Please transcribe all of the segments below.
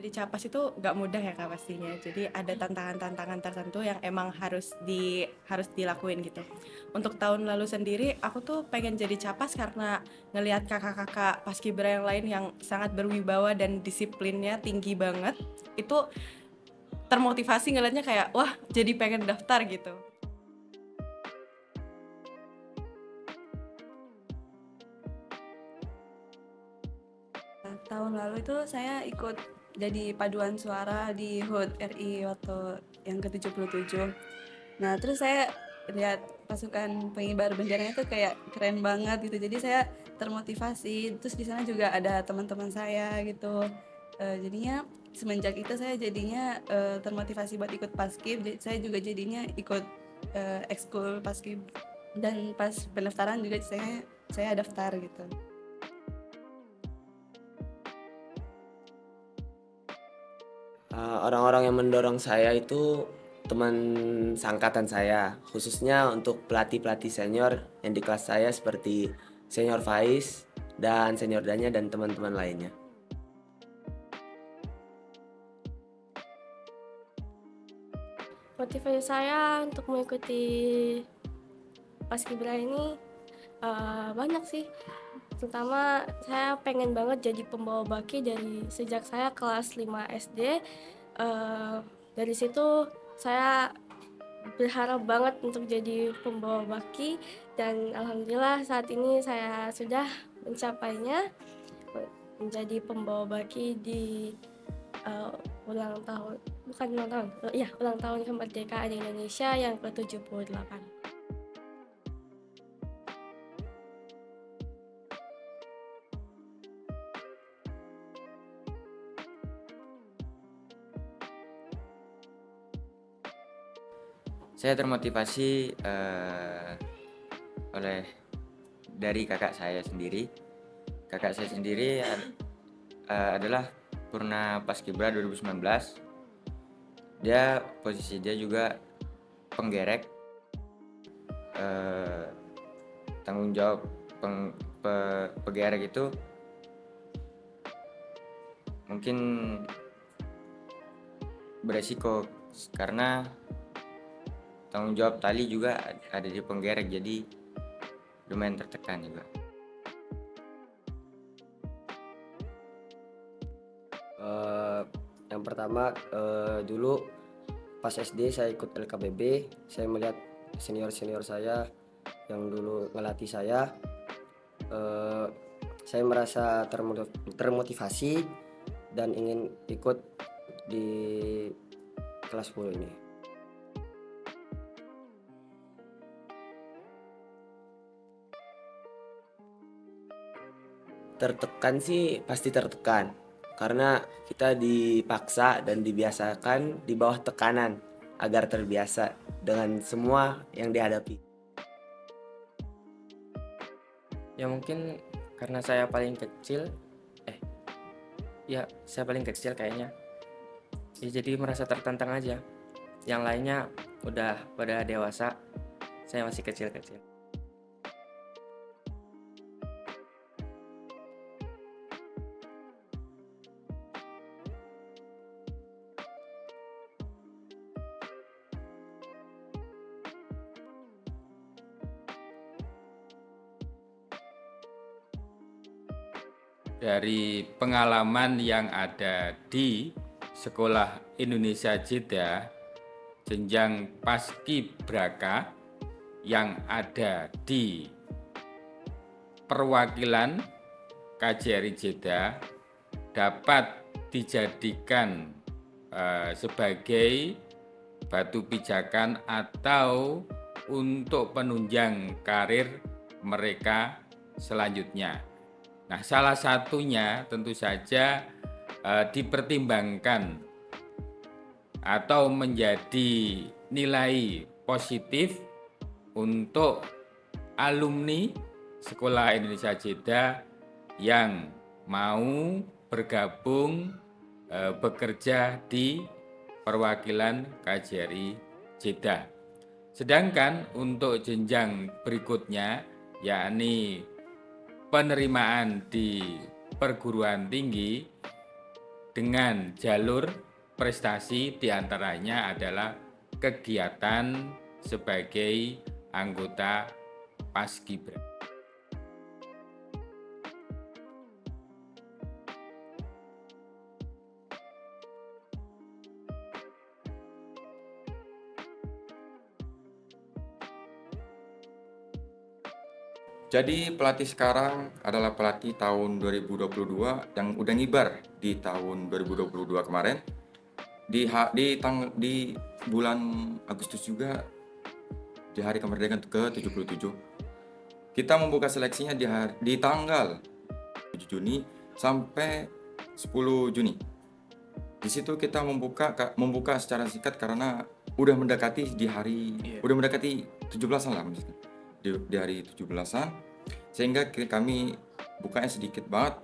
jadi capas itu nggak mudah ya Kak pastinya. Jadi ada tantangan-tantangan tertentu yang emang harus dilakuin gitu. Untuk tahun lalu sendiri aku tuh pengen jadi capas karena ngelihat kakak-kakak paskibra yang lain yang sangat berwibawa dan disiplinnya tinggi banget. Itu termotivasi ngelihatnya kayak wah jadi pengen daftar gitu. Tahun lalu itu saya ikut jadi paduan suara di HUT RI waktu yang ke-77. Nah, terus saya lihat pasukan pengibar benderanya itu kayak keren banget gitu. Jadi saya termotivasi. Terus di sana juga ada teman-teman saya gitu. Jadinya semenjak itu saya jadinya termotivasi buat ikut paskib. Saya juga jadinya ikut ekskul paskib, dan pas pendaftaran juga saya daftar gitu. Orang-orang yang mendorong saya itu teman seangkatan saya, khususnya untuk pelatih-pelatih senior yang di kelas saya seperti senior Faiz dan senior Danya dan teman-teman lainnya. Motivasi saya untuk mengikuti Paskibra ini banyak sih. Terutama saya pengen banget jadi pembawa baki dari sejak saya kelas 5 SD. Dari situ saya berharap banget untuk jadi pembawa baki, dan alhamdulillah saat ini saya sudah mencapainya, menjadi pembawa baki di uh, ulang tahun, bukan ulang tahun, iya ulang tahun kemerdekaan Indonesia yang ke-78. Saya termotivasi oleh dari kakak saya sendiri. Kakak saya sendiri adalah Purna Paskibra 2019. Posisi dia juga penggerek, tanggung jawab penggerek itu mungkin beresiko karena tanggung jawab tali juga ada di penggerek, jadi lumayan tertekan juga. Yang pertama, dulu pas SD saya ikut LKBB, saya melihat senior-senior saya yang dulu ngelatih saya merasa termotivasi dan ingin ikut di kelas 10 ini. Tertekan sih pasti tertekan, karena kita dipaksa dan dibiasakan di bawah tekanan agar terbiasa dengan semua yang dihadapi. Ya mungkin karena saya paling kecil, saya paling kecil kayaknya. Ya jadi merasa tertantang aja. Yang lainnya udah pada dewasa, saya masih kecil-kecil. Dari pengalaman yang ada di Sekolah Indonesia Jeddah jenjang Paskibraka yang ada di perwakilan KJRI Jeddah dapat dijadikan sebagai batu pijakan atau untuk penunjang karir mereka selanjutnya. Nah, salah satunya tentu saja dipertimbangkan atau menjadi nilai positif untuk alumni Sekolah Indonesia Jeddah yang mau bergabung bekerja di perwakilan KJRI Jeddah. Sedangkan untuk jenjang berikutnya, yakni penerimaan di perguruan tinggi, dengan jalur prestasi, diantaranya adalah kegiatan sebagai anggota Paskibra. Jadi pelatih sekarang adalah pelatih tahun 2022 yang udah ngibar di tahun 2022 kemarin. Di bulan Agustus juga, di hari kemerdekaan ke-77. Kita membuka seleksinya di tanggal 7 Juni sampai 10 Juni. Di situ kita membuka secara singkat karena udah mendekati 17-an lah misalkan. Di hari 17-an, sehingga kami bukanya sedikit banget,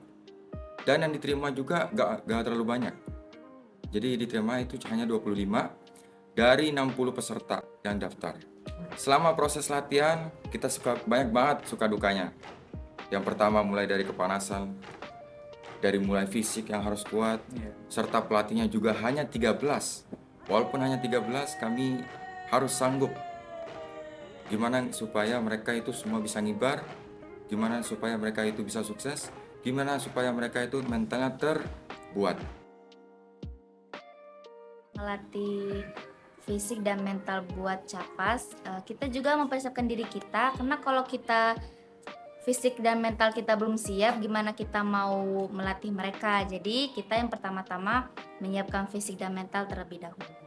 dan yang diterima juga gak terlalu banyak. Jadi diterima itu hanya 25 dari 60 peserta yang daftar. Selama proses latihan kita banyak banget suka dukanya. Yang pertama mulai dari kepanasan, dari mulai fisik yang harus kuat, serta pelatihnya juga hanya 13. Walaupun hanya 13, kami harus sanggup. Gimana supaya mereka itu semua bisa ngibar, gimana supaya mereka itu bisa sukses, gimana supaya mereka itu mentalnya terbuat. Melatih fisik dan mental buat capas, kita juga mempersiapkan diri kita, karena kalau kita fisik dan mental kita belum siap, gimana kita mau melatih mereka. Jadi kita yang pertama-tama menyiapkan fisik dan mental terlebih dahulu.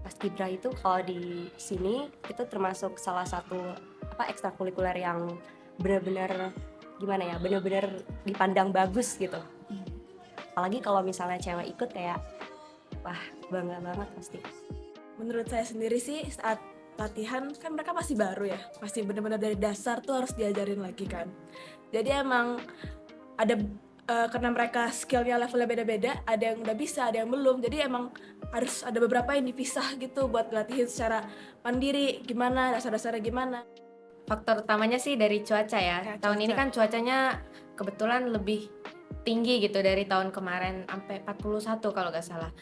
Paskibra itu kalau di sini itu termasuk salah satu ekstrakurikuler yang benar-benar benar-benar dipandang bagus gitu. Apalagi kalau misalnya cewek ikut, kayak wah, bangga banget pasti. Menurut saya sendiri sih, saat latihan kan mereka masih baru ya, masih benar-benar dari dasar tuh harus diajarin lagi kan. Jadi emang ada karena mereka skillnya levelnya beda-beda, ada yang udah bisa, ada yang belum. Jadi emang harus ada beberapa yang dipisah gitu buat latihan secara mandiri, gimana dasar-dasarnya gimana. Faktor utamanya sih dari cuaca ya. Tahun ini kan cuacanya kebetulan lebih tinggi gitu dari tahun kemarin, sampai 41 kalau nggak salah.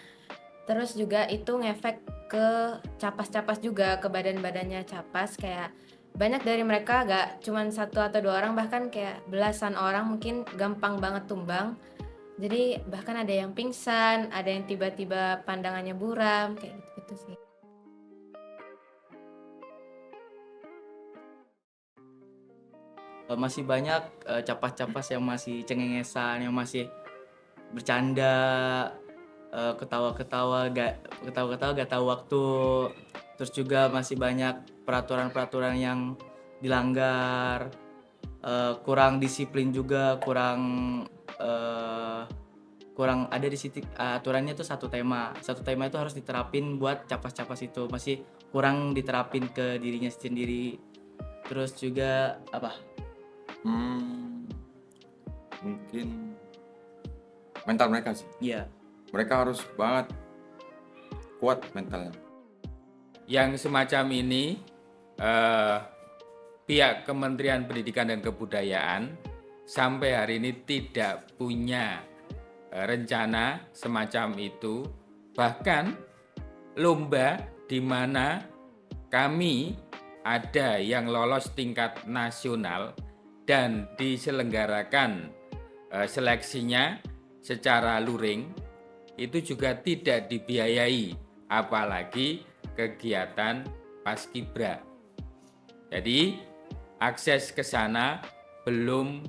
Terus juga itu ngefek ke capas-capas juga, ke badan-badannya capas. Kayak banyak dari mereka gak cuman 1 atau 2 orang, bahkan kayak belasan orang mungkin gampang banget tumbang. Jadi bahkan ada yang pingsan, ada yang tiba-tiba pandangannya buram, kayak gitu-gitu sih. Masih banyak capas-capas yang masih cengengesan, yang masih bercanda, ketawa-ketawa gak tahu waktu. Terus juga masih banyak peraturan-peraturan yang dilanggar, kurang disiplin juga, kurang ada di situ aturannya tuh satu tema itu harus diterapin buat capas-capas itu, masih kurang diterapin ke dirinya sendiri. Terus juga mungkin mental mereka sih. Iya. Mereka harus banget kuat mentalnya. Yang semacam ini pihak Kementerian Pendidikan dan Kebudayaan sampai hari ini tidak punya rencana semacam itu. Bahkan lomba di mana kami ada yang lolos tingkat nasional dan diselenggarakan seleksinya secara luring, itu juga tidak dibiayai, apalagi kegiatan Paskibra. Jadi akses ke sana belum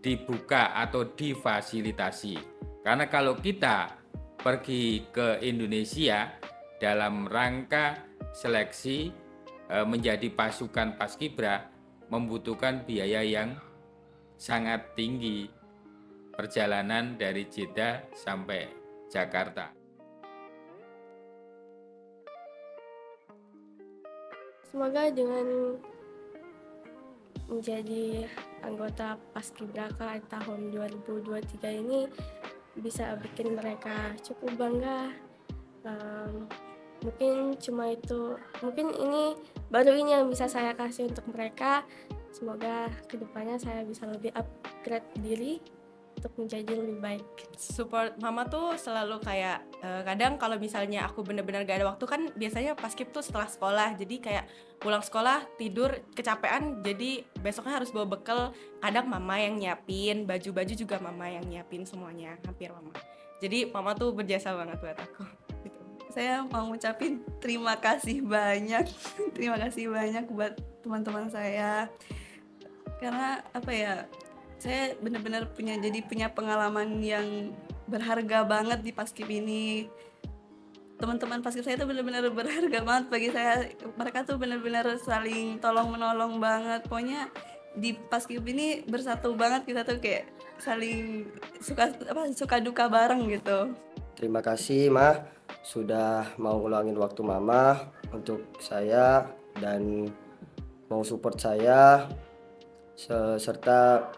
dibuka atau difasilitasi. Karena kalau kita pergi ke Indonesia dalam rangka seleksi menjadi pasukan Paskibra membutuhkan biaya yang sangat tinggi, perjalanan dari Jeddah sampai Jakarta. Semoga dengan menjadi anggota Paskibraka tahun 2023 ini bisa bikin mereka cukup bangga. Mungkin cuma itu, mungkin ini baru ini yang bisa saya kasih untuk mereka. Semoga kedepannya saya bisa lebih upgrade diri untuk menjadi lebih baik. Support mama tuh selalu kayak kadang kalau misalnya aku bener-bener gak ada waktu kan biasanya paskib tuh setelah sekolah, jadi kayak pulang sekolah tidur kecapean, jadi besoknya harus bawa bekal. Kadang mama yang nyiapin, baju-baju juga mama yang nyiapin semuanya, hampir mama. Jadi mama tuh berjasa banget buat aku gitu. Saya mau ngucapin terima kasih banyak terima kasih banyak buat teman-teman saya, karena apa ya, saya benar-benar punya pengalaman yang berharga banget di paskib ini. Teman-teman paskib saya itu benar-benar berharga banget bagi saya. Mereka tuh benar-benar saling tolong menolong banget. Pokoknya di paskib ini bersatu banget, kita tuh kayak saling suka duka bareng gitu. Terima kasih Ma sudah mau ngeluangin waktu Mama untuk saya dan mau support saya, serta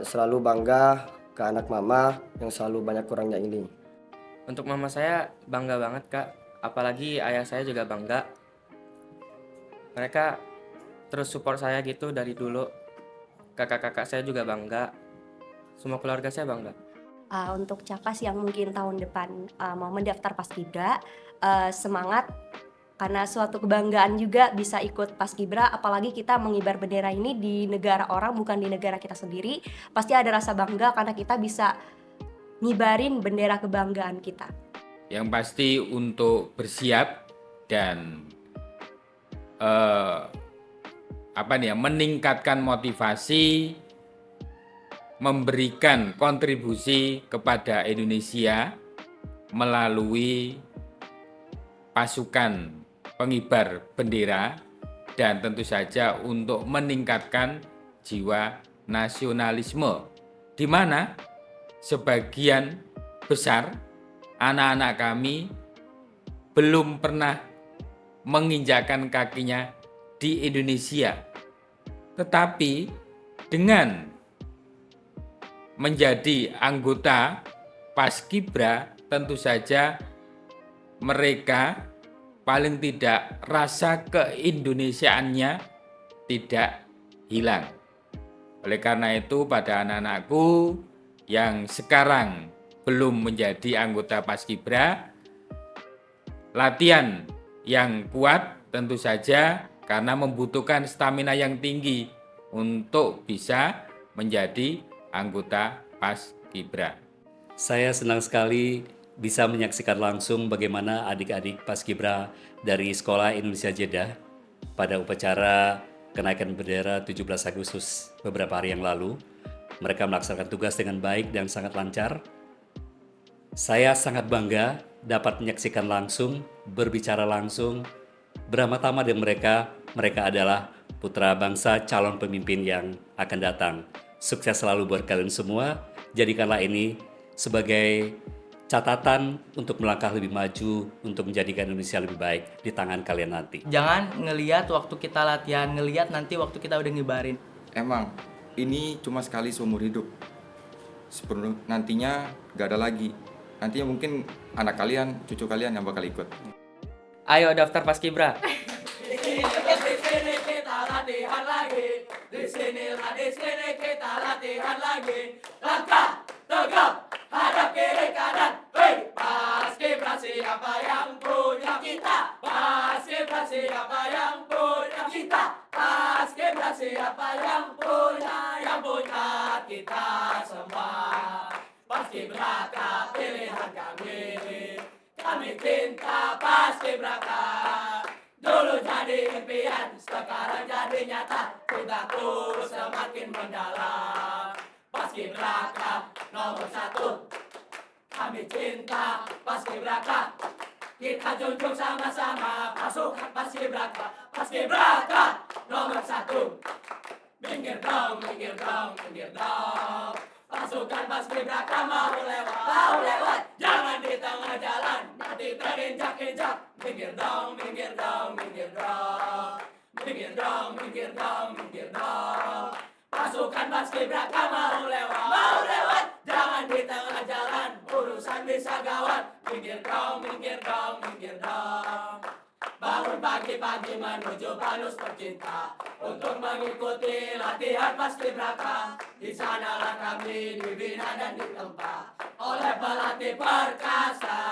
selalu bangga ke anak Mama yang selalu banyak kurangnya ini. Untuk mama saya bangga banget Kak, apalagi ayah saya juga bangga. Mereka terus support saya gitu dari dulu. Kakak-kakak saya juga bangga. Semua keluarga saya bangga. Untuk Capas yang mungkin tahun depan mau mendaftar Paskibra, semangat, karena suatu kebanggaan juga bisa ikut Paskibra, apalagi kita mengibar bendera ini di negara orang, bukan di negara kita sendiri. Pasti ada rasa bangga karena kita bisa ngibarin bendera kebanggaan kita. Yang pasti untuk bersiap dan meningkatkan motivasi, memberikan kontribusi kepada Indonesia melalui pasukan pengibar bendera, dan tentu saja untuk meningkatkan jiwa nasionalisme, di mana sebagian besar anak-anak kami belum pernah menginjakkan kakinya di Indonesia. Tetapi dengan menjadi anggota Paskibra, tentu saja mereka paling tidak rasa keindonesiaannya tidak hilang. Oleh karena itu, pada anak-anakku yang sekarang belum menjadi anggota Paskibra, latihan yang kuat tentu saja karena membutuhkan stamina yang tinggi untuk bisa menjadi anggota Paskibra. Saya senang sekali bisa menyaksikan langsung bagaimana adik-adik Paskibra dari Sekolah Indonesia Jeddah pada upacara kenaikan bendera 17 Agustus beberapa hari yang lalu. Mereka melaksanakan tugas dengan baik dan sangat lancar. Saya sangat bangga dapat menyaksikan langsung, berbicara langsung, beramah-tamah dengan mereka. Mereka adalah putra bangsa, calon pemimpin yang akan datang. Sukses selalu buat kalian semua. Jadikanlah ini sebagai catatan untuk melangkah lebih maju, untuk menjadikan Indonesia lebih baik di tangan kalian nanti. Jangan ngelihat waktu kita latihan, ngelihat nanti waktu kita udah ngibarin. Emang ini cuma sekali seumur hidup. Sebelum nantinya gak ada lagi. Nantinya mungkin anak kalian, cucu kalian yang bakal ikut. Ayo daftar Paskibra. Di sini kita latihan lagi. Langkah tegap, hadap kiri kanan. Hei, Paskibra siapa yang punya kita? Paskibra siapa yang punya kita? Paskibra siapa yang punya kita semua. Paskibraka pilihan kami. Kami cinta Paskibraka. Dulu jadi impian, sekarang jadi nyata. Cintaku semakin mendalam. Paskibraka nomor 1. Kami cinta Paskibraka. Kita junjung sama-sama pasukan Paskibraka. Paskibraka nomor 1. Minggir dong, minggir dong, minggir dong. Pasukan Paskibraka mau lewat. Jangan di tengah jalan, nanti terinjak-injak. Minggir dong, minggir dong, minggir dong. Minggir dong, minggir dong, minggir dong. Pasukan Paskibraka mau lewat. Jangan di tengah jalan, urusan bisa gawat. Minggir dong, minggir dong, minggir dong. bangun pagi-pagi menuju Panus Percinta untuk mengikuti latihan paskibraka. Di sanalah kami dibina dan ditempa oleh pelatih perkasa.